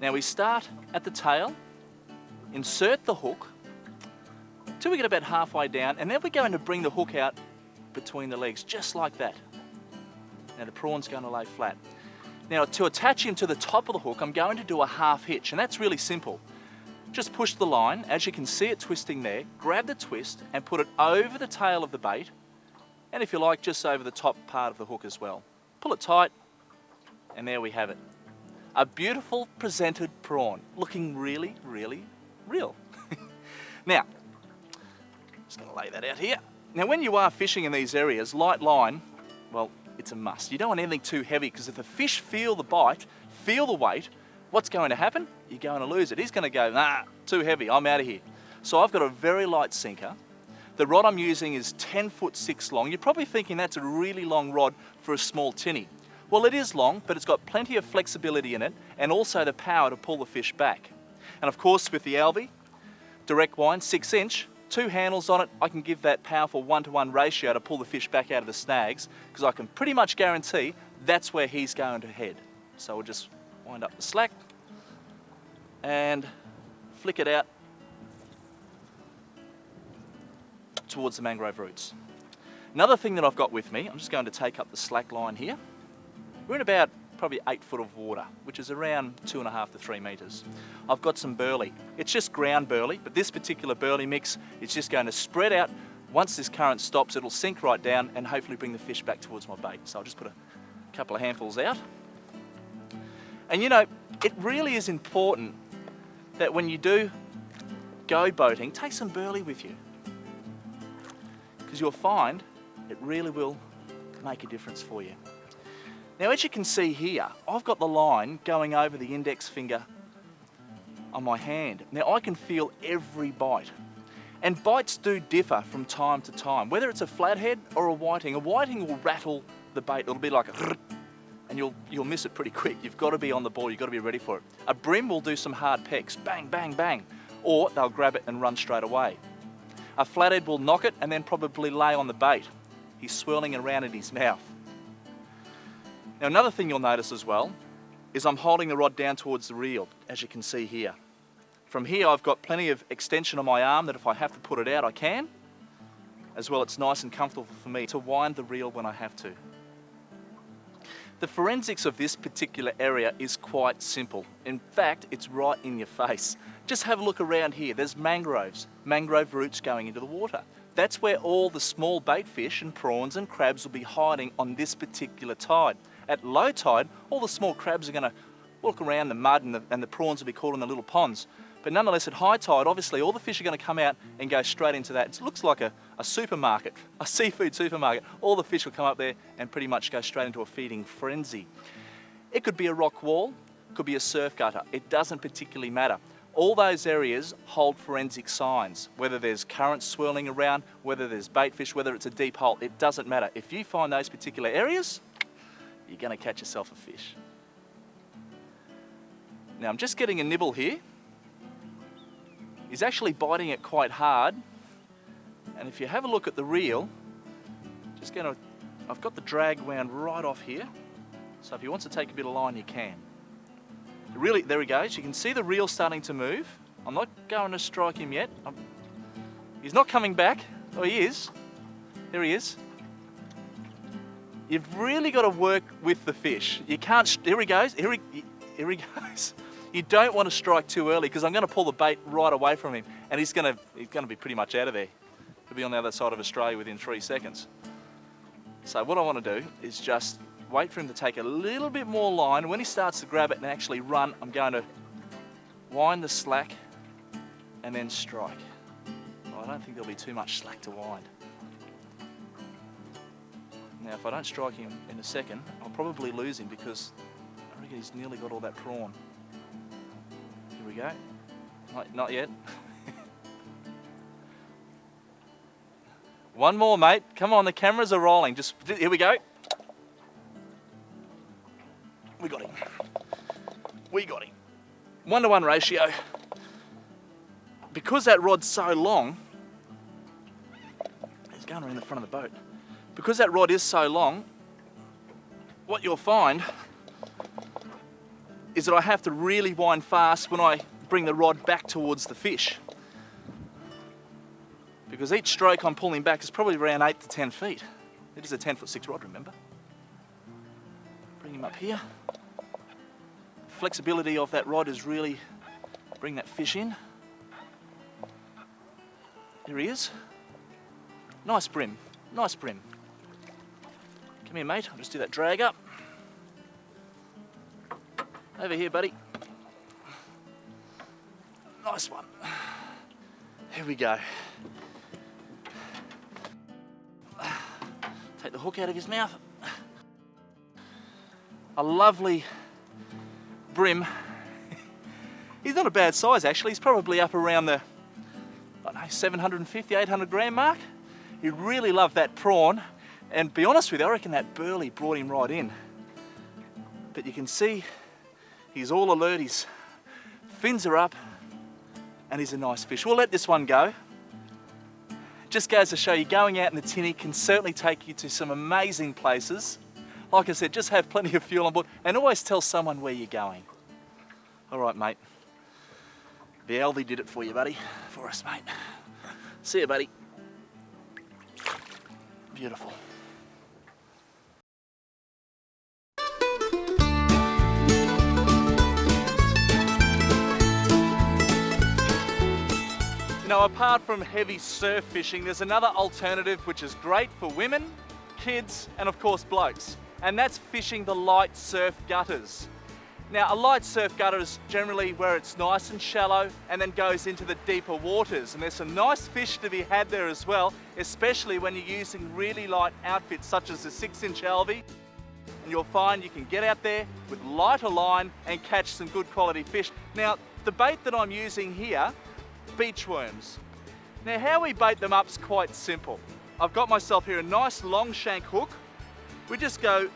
Now we start at the tail, insert the hook, till we get about halfway down, and then we're going to bring the hook out between the legs, just like that. Now the prawn's going to lay flat. Now to attach him to the top of the hook, I'm going to do a half hitch, and that's really simple. Just push the line, as you can see it twisting there, grab the twist and put it over the tail of the bait, and if you like, just over the top part of the hook as well. Pull it tight, and there we have it. A beautiful presented prawn, looking really, really real. Now, just going to lay that out here. Now when you are fishing in these areas, light line, well, it's a must. You don't want anything too heavy, because if the fish feel the bite, feel the weight, what's going to happen? You're going to lose it. He's going to go, nah, too heavy, I'm out of here. So I've got a very light sinker. The rod I'm using is 10'6" long. You're probably thinking that's a really long rod for a small tinny. Well, it is long, but it's got plenty of flexibility in it, and also the power to pull the fish back. And of course, with the Alvey direct wind 6-inch, 2 handles on it, I can give that powerful 1-to-1 ratio to pull the fish back out of the snags, because I can pretty much guarantee that's where he's going to head. So we'll just wind up the slack and flick it out towards the mangrove roots. Another thing that I've got with me, I'm just going to take up the slack line here. We're in about probably 8 foot of water, which is around 2.5 to 3 metres. I've got some burley. It's just ground burley, but this particular burley mix is just going to spread out. Once this current stops, it'll sink right down and hopefully bring the fish back towards my bait. So I'll just put a couple of handfuls out. And you know, it really is important that when you do go boating, take some burley with you, because you'll find it really will make a difference for you. Now, as you can see here, I've got the line going over the index finger on my hand. Now I can feel every bite. And bites do differ from time to time, whether it's a flathead or a whiting. A whiting will rattle the bait. It'll be like a and you'll miss it pretty quick. You've got to be on the ball, you've got to be ready for it. A brim will do some hard pecks, bang, bang, bang, or they'll grab it and run straight away. A flathead will knock it and then probably lay on the bait. He's swirling around in his mouth. Now another thing you'll notice as well is I'm holding the rod down towards the reel, as you can see here. From here I've got plenty of extension on my arm that if I have to put it out I can. As well, it's nice and comfortable for me to wind the reel when I have to. The forensics of this particular area is quite simple. In fact, it's right in your face. Just have a look around here. There's mangroves, mangrove roots going into the water. That's where all the small bait fish and prawns and crabs will be hiding on this particular tide. At low tide, all the small crabs are going to walk around the mud and the prawns will be caught in the little ponds. But nonetheless, at high tide, obviously, all the fish are going to come out and go straight into that. It looks like a supermarket, a seafood supermarket. All the fish will come up there and pretty much go straight into a feeding frenzy. It could be a rock wall, could be a surf gutter. It doesn't particularly matter. All those areas hold forensic signs, whether there's currents swirling around, whether there's bait fish, whether it's a deep hole, it doesn't matter. If you find those particular areas, you're going to catch yourself a fish. Now I'm just getting a nibble here. He's actually biting it quite hard, and if you have a look at the reel, I've got the drag wound right off here, so if he wants to take a bit of line, he can. Really, there he goes. You can see the reel starting to move. I'm not going to strike him yet. He's not coming back. Oh, he is. There he is. You've really got to work with the fish. You can't, here he goes, here he goes. You don't want to strike too early, because I'm going to pull the bait right away from him and he's going to be pretty much out of there. He'll be on the other side of Australia within 3 seconds. So what I want to do is just wait for him to take a little bit more line. When he starts to grab it and actually run, I'm going to wind the slack and then strike. Well, I don't think there'll be too much slack to wind. Now if I don't strike him in a second, I'll probably lose him, because I reckon he's nearly got all that prawn. Here we go. Not yet. One more, mate. Come on, the cameras are rolling. Here we go. We got him. We got him. 1-to-1 ratio. Because that rod's so long, he's going around the front of the boat. Because that rod is so long, what you'll find is that I have to really wind fast when I bring the rod back towards the fish. Because each stroke I'm pulling back is probably around 8 to 10 feet. It is a 10'6" rod, remember? Bring him up here. Flexibility of that rod is really bring that fish in. Here he is. Nice brim, nice brim. Come here, mate, I'll just do that drag up. Over here, buddy. Nice one. Here we go. Take the hook out of his mouth. A lovely brim. He's not a bad size actually. He's probably up around the, I don't know, 750, 800 gram mark. He really loved that prawn. And to be honest with you, I reckon that burley brought him right in. But you can see he's all alert. His fins are up and he's a nice fish. We'll let this one go. Just goes to show you, going out in the tinny can certainly take you to some amazing places. Like I said, just have plenty of fuel on board and always tell someone where you're going. All right, mate. The Alvey did it for you, buddy. For us, mate. See you, buddy. Beautiful. Now, apart from heavy surf fishing, there's another alternative which is great for women, kids, and of course blokes, and that's fishing the light surf gutters. Now, a light surf gutter is generally where it's nice and shallow and then goes into the deeper waters, and there's some nice fish to be had there as well, especially when you're using really light outfits such as the 6-inch Alvey, and you'll find you can get out there with lighter line and catch some good quality fish. Now, the bait that I'm using here, beach worms. Now, how we bait them up is quite simple. I've got myself here a nice long shank hook. We just go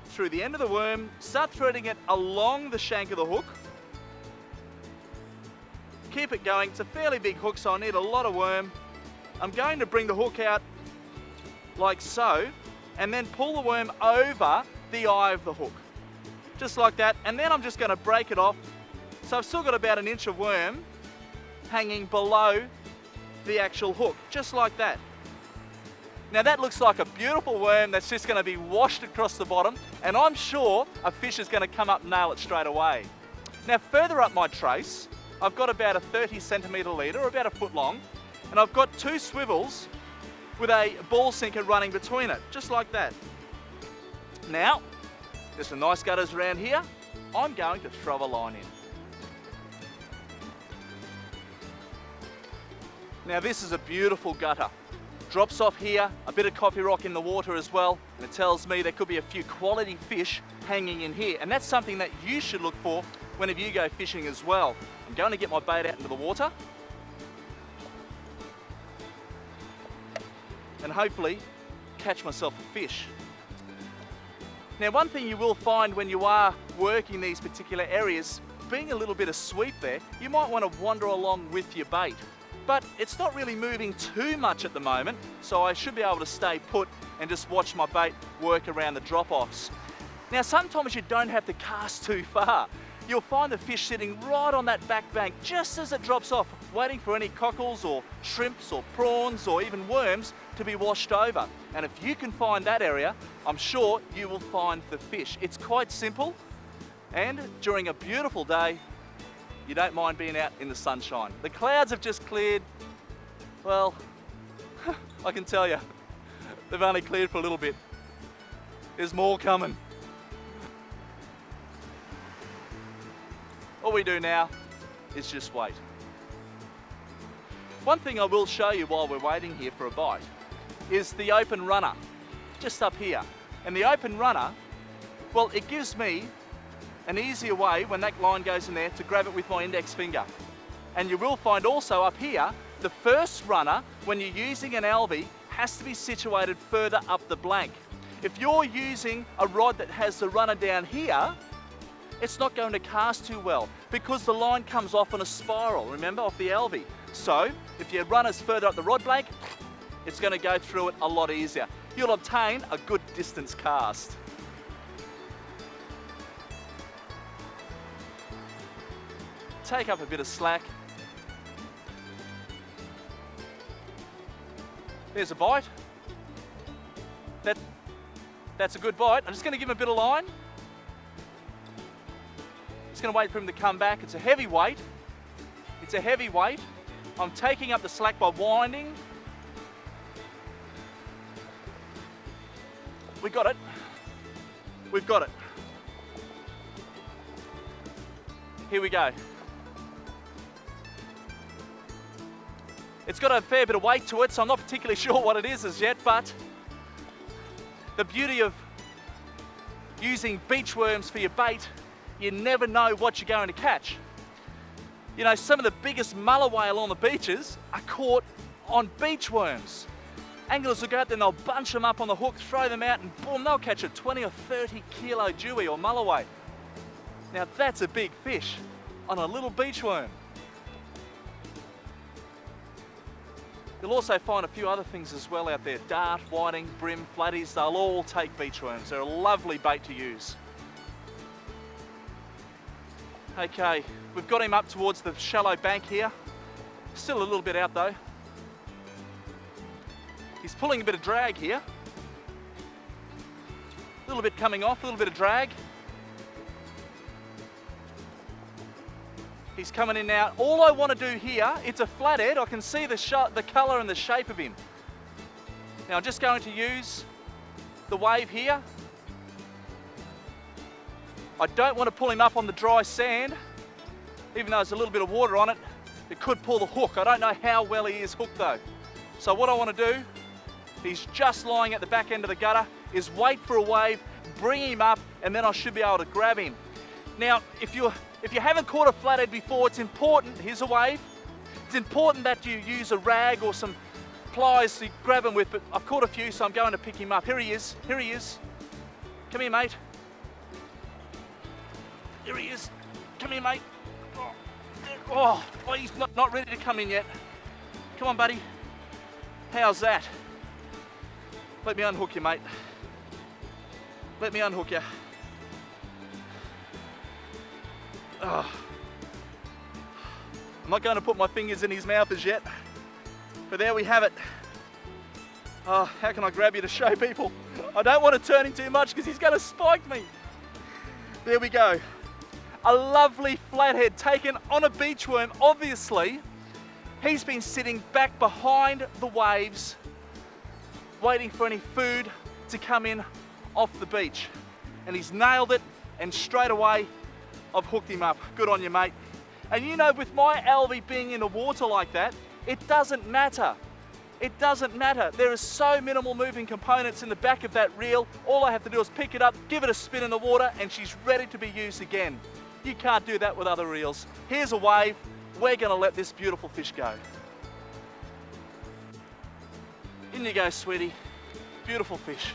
through the end of the worm, start threading it along the shank of the hook. Keep it going. It's a fairly big hook, so I need a lot of worm. I'm going to bring the hook out like so, and then pull the worm over the eye of the hook. Just like that, and then I'm just going to break it off. So I've still got about 1 inch of worm hanging below the actual hook, just like that. Now that looks like a beautiful worm that's just going to be washed across the bottom, and I'm sure a fish is going to come up and nail it straight away. Now further up my trace, I've got about a 30 centimetre leader, or about 1 foot long, and I've got 2 swivels with a ball sinker running between it, just like that. Now, there's some nice gutters around here. I'm going to throw a line in. Now this is a beautiful gutter. Drops off here, a bit of coffee rock in the water as well, and it tells me there could be a few quality fish hanging in here, and that's something that you should look for whenever you go fishing as well. I'm going to get my bait out into the water and hopefully catch myself a fish. Now, one thing you will find when you are working these particular areas, being a little bit of sweep there, you might want to wander along with your bait. But it's not really moving too much at the moment, so I should be able to stay put and just watch my bait work around the drop-offs. Now, sometimes you don't have to cast too far. You'll find the fish sitting right on that back bank just as it drops off, waiting for any cockles or shrimps or prawns or even worms to be washed over. And if you can find that area, I'm sure you will find the fish. It's quite simple, and during a beautiful day, you don't mind being out in the sunshine. The clouds have just cleared. Well, I can tell you, they've only cleared for a little bit. There's more coming. All we do now is just wait. One thing I will show you while we're waiting here for a bite is the open runner, just up here. And the open runner, well, it gives me an easier way when that line goes in there to grab it with my index finger. And you will find also up here, the first runner, when you're using an Alvey, has to be situated further up the blank. If you're using a rod that has the runner down here, it's not going to cast too well because the line comes off on a spiral, remember, off the Alvey. So if your runner's further up the rod blank, it's going to go through it a lot easier. You'll obtain a good distance cast. take up a bit of slack. There's a bite. That's a good bite. I'm just going to give him a bit of line. Just going to wait for him to come back. It's a heavy weight. It's a heavy weight. I'm taking up the slack by winding. We got it. We've got it. Here we go. It's got a fair bit of weight to it, so I'm not particularly sure what it is as yet, but the beauty of using beach worms for your bait, you never know what you're going to catch. You know, some of the biggest muller whale on the beaches are caught on beach worms. Anglers will go out there and they'll bunch them up on the hook, throw them out, and boom, they'll catch a 20 or 30 kilo dewey or muller weight. Now that's a big fish on a little beach worm. You'll also find a few other things as well out there. Dart, whiting, brim, flatties, they'll all take beach worms. They're a lovely bait to use. Okay, we've got him up towards the shallow bank here. Still a little bit out though. He's pulling a bit of drag here. A little bit coming off, a little bit of drag. He's coming in now. All I want to do here, it's a flathead. I can see the colour and the shape of him. Now I'm just going to use the wave here. I don't want to pull him up on the dry sand, even though there's a little bit of water on it. It could pull the hook. I don't know how well he is hooked though. So what I want to do, he's just lying at the back end of the gutter, is wait for a wave, bring him up, and then I should be able to grab him. Now, if you haven't caught a flathead before, it's important, here's a wave, it's important that you use a rag or some pliers to grab him with, but I've caught a few, so I'm going to pick him up. Here he is, here he is. Come here, mate. Here he is. Come here, mate. Oh, he's not ready to come in yet. Come on, buddy. How's that? Let me unhook you, mate. Let me unhook you. Oh. I'm not going to put my fingers in his mouth as yet, but there we have it. Oh, how can I grab you to show people? I don't want to turn him too much because he's going to spike me. There we go. A lovely flathead taken on a beach worm. Obviously, he's been sitting back behind the waves, waiting for any food to come in off the beach. And he's nailed it, and straight away, I've hooked him up. Good on you, mate. And you know, with my Alvey being in the water like that, it doesn't matter. It doesn't matter. There are so minimal moving components in the back of that reel. All I have to do is pick it up, give it a spin in the water, and she's ready to be used again. You can't do that with other reels. Here's a wave. We're going to let this beautiful fish go. In you go, sweetie. Beautiful fish.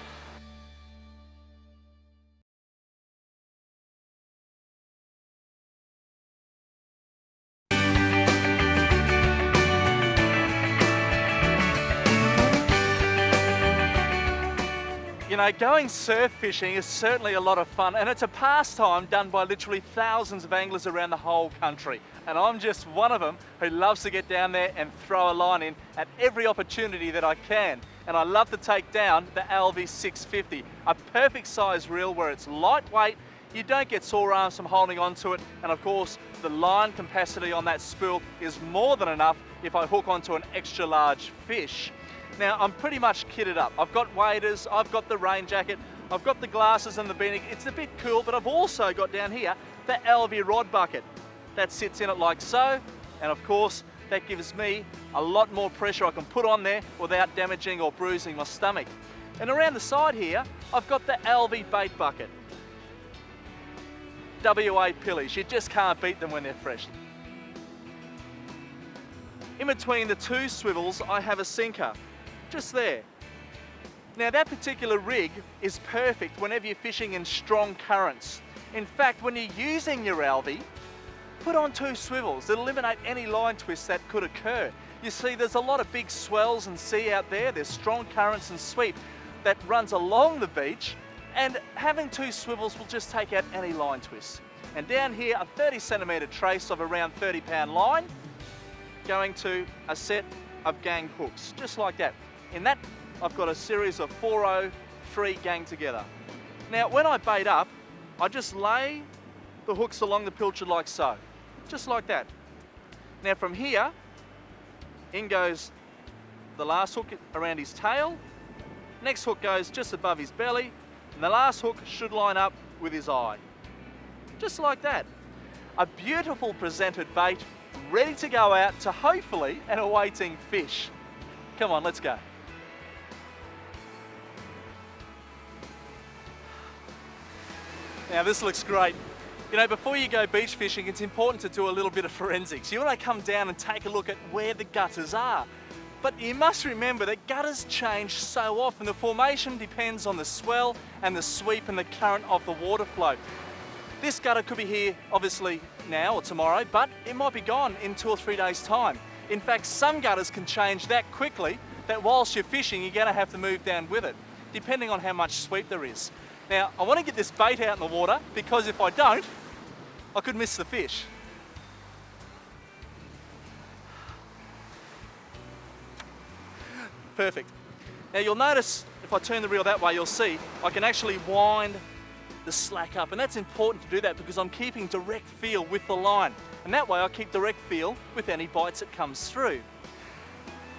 You know, going surf fishing is certainly a lot of fun, and it's a pastime done by literally thousands of anglers around the whole country. And I'm just one of them who loves to get down there and throw a line in at every opportunity that I can. And I love to take down the Alvey 650, a perfect size reel where it's lightweight, you don't get sore arms from holding onto it, and of course the line capacity on that spool is more than enough if I hook onto an extra large fish. Now, I'm pretty much kitted up. I've got waders, I've got the rain jacket, I've got the glasses and the beanie. It's a bit cool, but I've also got down here the Alvey rod bucket that sits in it like so. And of course, that gives me a lot more pressure I can put on there without damaging or bruising my stomach. And around the side here, I've got the Alvey bait bucket. WA pillies, you just can't beat them when they're fresh. In between the two swivels, I have a sinker. Just there. Now that particular rig is perfect whenever you're fishing in strong currents. In fact, when you're using your Alvey, put on two swivels that eliminate any line twists that could occur. You see, there's a lot of big swells and sea out there, there's strong currents and sweep that runs along the beach, and having two swivels will just take out any line twists. And down here, a 30 cm trace of around 30-pound line going to a set of gang hooks, just like that. In that, I've got a series of 403 gang together. Now, when I bait up, I just lay the hooks along the pilchard like so, just like that. Now from here, in goes the last hook around his tail, next hook goes just above his belly, and the last hook should line up with his eye. Just like that. A beautiful presented bait, ready to go out to hopefully an awaiting fish. Come on, let's go. Now this looks great. You know, before you go beach fishing, it's important to do a little bit of forensics. You want to come down and take a look at where the gutters are. But you must remember that gutters change so often. The formation depends on the swell and the sweep and the current of the water flow. This gutter could be here, obviously, now or tomorrow, but it might be gone in 2 or 3 days' time. In fact, some gutters can change that quickly that whilst you're fishing, you're going to have to move down with it, depending on how much sweep there is. Now, I want to get this bait out in the water because if I don't, I could miss the fish. Perfect. Now you'll notice if I turn the reel that way, you'll see I can actually wind the slack up, and that's important to do that because I'm keeping direct feel with the line, and that way I keep direct feel with any bites that comes through.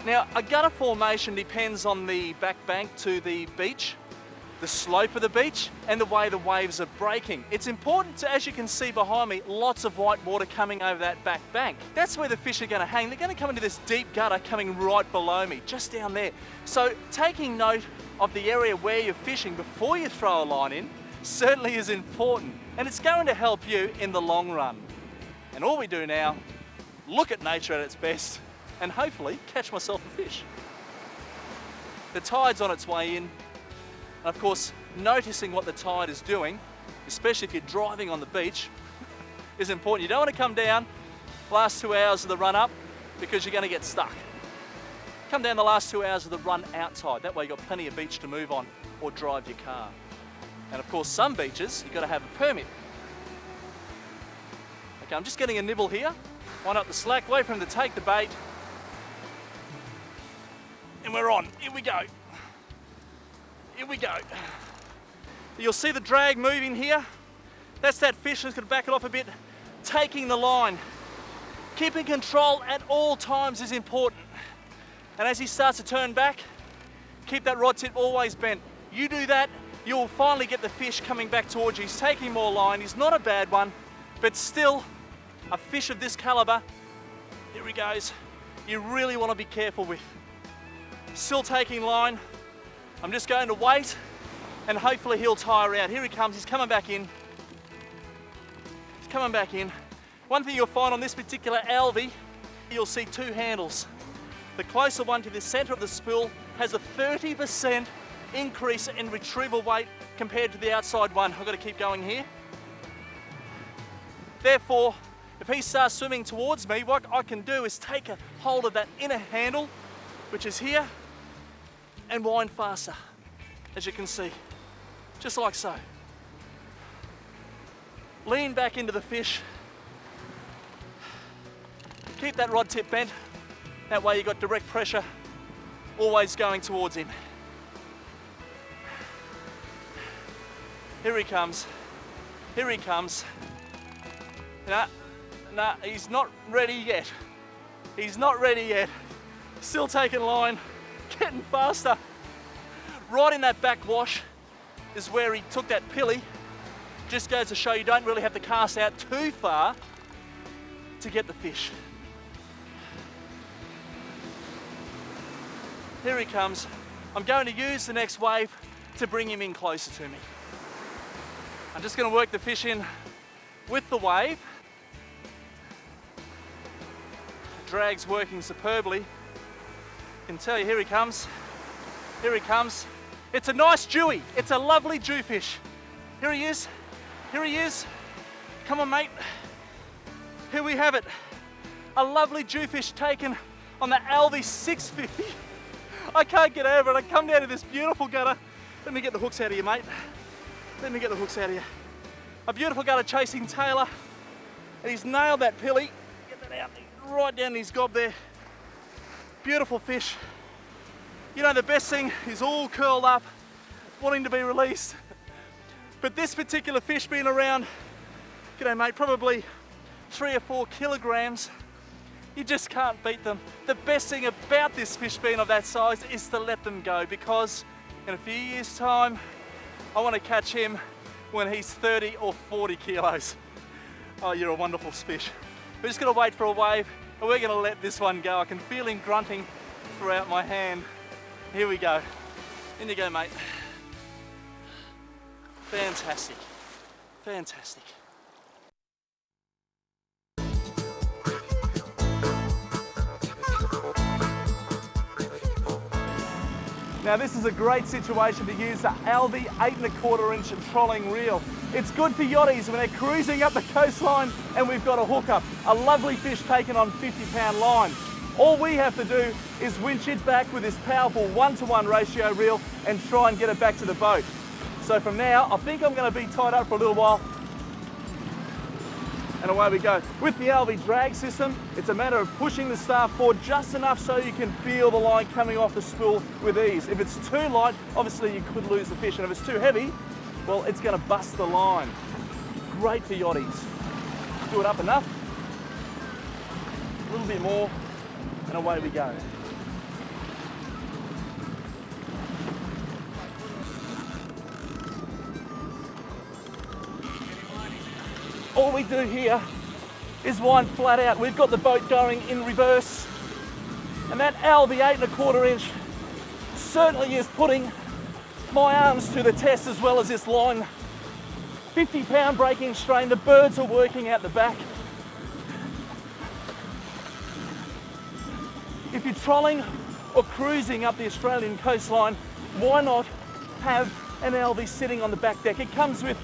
Now a gutter formation depends on the back bank to the beach, the slope of the beach, and the way the waves are breaking. It's important to, as you can see behind me, lots of white water coming over that back bank. That's where the fish are going to hang. They're going to come into this deep gutter coming right below me, just down there. So taking note of the area where you're fishing before you throw a line in certainly is important, and it's going to help you in the long run. And all we do now, look at nature at its best and hopefully catch myself a fish. The tide's on its way in. And of course, noticing what the tide is doing, especially if you're driving on the beach, is important. You don't want to come down last 2 hours of the run up because you're going to get stuck. Come down the last 2 hours of the run outside. That way you've got plenty of beach to move on or drive your car. And of course, some beaches, you've got to have a permit. Okay, I'm just getting a nibble here. Wind up the slack, wait for him to take the bait. And we're on. Here we go. Here we go. You'll see the drag moving here. That's that fish that's going to back it off a bit. Taking the line. Keeping control at all times is important. And as he starts to turn back, keep that rod tip always bent. You do that, you'll finally get the fish coming back towards you. He's taking more line. He's not a bad one, but still a fish of this caliber. Here he goes. You really want to be careful with. Still taking line. I'm just going to wait and hopefully he'll tire out. Here he comes, he's coming back in. He's coming back in. One thing you'll find on this particular Alvey, you'll see two handles. The closer one to the center of the spool has a 30% increase in retrieval weight compared to the outside one. I've got to keep going here. Therefore, if he starts swimming towards me, what I can do is take a hold of that inner handle, which is here, and wind faster, as you can see, just like so. Lean back into the fish. Keep that rod tip bent. That way you've got direct pressure always going towards him. Here he comes. Here he comes. Nah, he's not ready yet. He's not ready yet. Still taking line. Getting faster. Right in that back wash is where he took that pilly. Just goes to show you don't really have to cast out too far to get the fish. Here he comes. I'm going to use the next wave to bring him in closer to me. I'm just going to work the fish in with the wave. The drag's working superbly. I can tell you, here he comes. Here he comes. It's a nice dewy. It's a lovely jewfish. Here he is. Here he is. Come on, mate. Here we have it. A lovely jewfish taken on the Alvey 650. I can't get over it. I come down to this beautiful gutter. Let me get the hooks out of you, mate. Let me get the hooks out of you. A beautiful gutter chasing tailor, and he's nailed that pilly. Get that out, right down his gob there. Beautiful fish. You know, the best thing is all curled up, wanting to be released. But this particular fish being around, g'day mate, probably 3 or 4 kilograms, you just can't beat them. The best thing about this fish being of that size is to let them go, because in a few years' time, I want to catch him when he's 30 or 40 kilos. Oh, you're a wonderful fish. We're just gonna wait for a wave, and we're gonna let this one go. I can feel him grunting throughout my hand. Here we go. In you go, mate. Fantastic, fantastic. Now this is a great situation to use the Alvey 8 1/4 inch trolling reel. It's good for yachties when they're cruising up the coastline and we've got a hookup. A lovely fish taken on 50-pound line. All we have to do is winch it back with this powerful 1-to-1 ratio reel and try and get it back to the boat. So from now, I think I'm going to be tied up for a little while, and away we go. With the Alvey drag system, it's a matter of pushing the staff forward just enough so you can feel the line coming off the spool with ease. If it's too light, obviously you could lose the fish, and if it's too heavy, well, it's going to bust the line. Great for yachties. Do it up enough, a little bit more, and away we go. All we do here is wind flat out. We've got the boat going in reverse, and that Alvey 8 1/4 inch certainly is putting my arms to the test, as well as this line. 50-pound breaking strain, the birds are working out the back. If you're trolling or cruising up the Australian coastline, why not have an Alvey sitting on the back deck? It comes with